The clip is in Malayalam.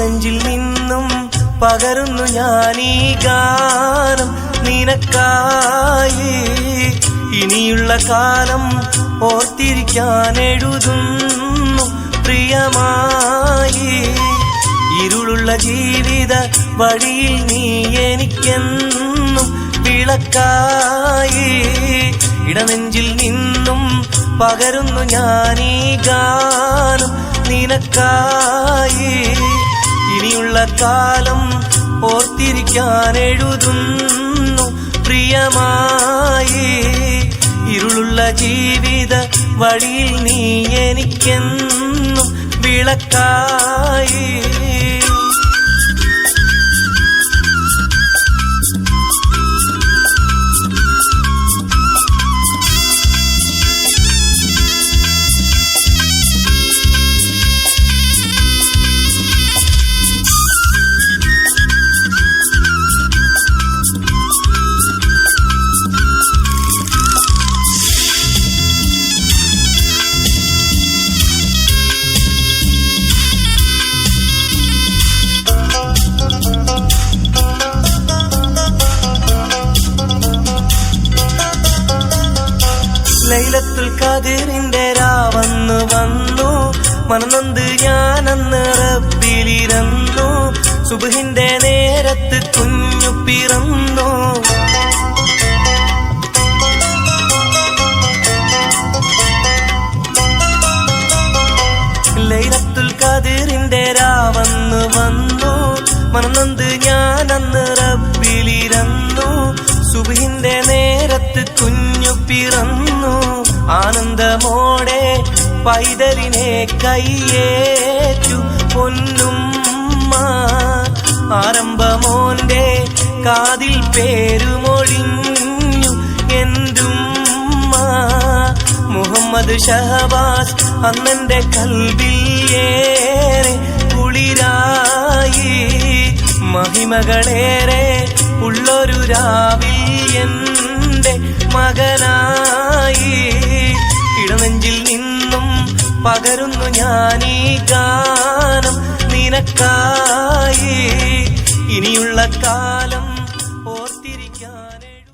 ഇടനെഞ്ചിൽ നിന്നും പകരുന്നു ഞാനീ ഗാനം നിനക്കായി. ഇനിയുള്ള കാലം ഓർത്തിരിക്കാൻ എഴുതുന്നു പ്രിയമായി. ഇരുളുള്ള ജീവിത വഴിയിൽ നീ എനിക്കെന്നും വിളക്കായി. ഇടനെഞ്ചിൽ നിന്നും പകരുന്നു ഞാനീ ഗാനം നിനക്കായി. ഇനിയുള്ള കാലം ഓർത്തിരിക്കാൻ എഴുതുന്നു പ്രിയമായി. ഇരുളുള്ള ജീവിത വഴിയിൽ നീ എനിക്കെന്നും വിളക്കായി. ലൈലത്തുൽ ഖദറിന്റെ രാവന്ന് വന്നു, മനനൊന്ത് ഞാനന്ന് റബ്ബിലിരുന്നു. സുബ്ഹിന്റെ നേരത്ത് കുഞ്ഞു പിറന്നു. ലൈലത്തുൽ ഖദറിന്റെ രാവന്ന് വന്നു, മനനൊന്ത് ഞാനന്ന് റബ്ബിലിരുന്നു. സുബ്ഹിന്റെ നേരത്ത് കുഞ്ഞു പിറന്നു. ആനന്ദമോടെ പൈതലിനെ കയ്യേറ്റു പൊന്നുമ്മ. ആരംഭമോന്റെ കാതിൽ പേരുമൊഴിഞ്ഞു എന്തുമ്മ. മുഹമ്മദ് ഷഹബാസ് അന്നെന്റെ കൽബിൽ ഏറെ കുളിരായി. മഹിമകളേറെ ഉള്ളൊരു രാവിൽ എന്റെ മകനായി. ഇടനെഞ്ചിൽ നിന്നും പകരുന്നു ഞാനീ ഗാനം നിനക്കായി. ഇനിയുള്ള കാലം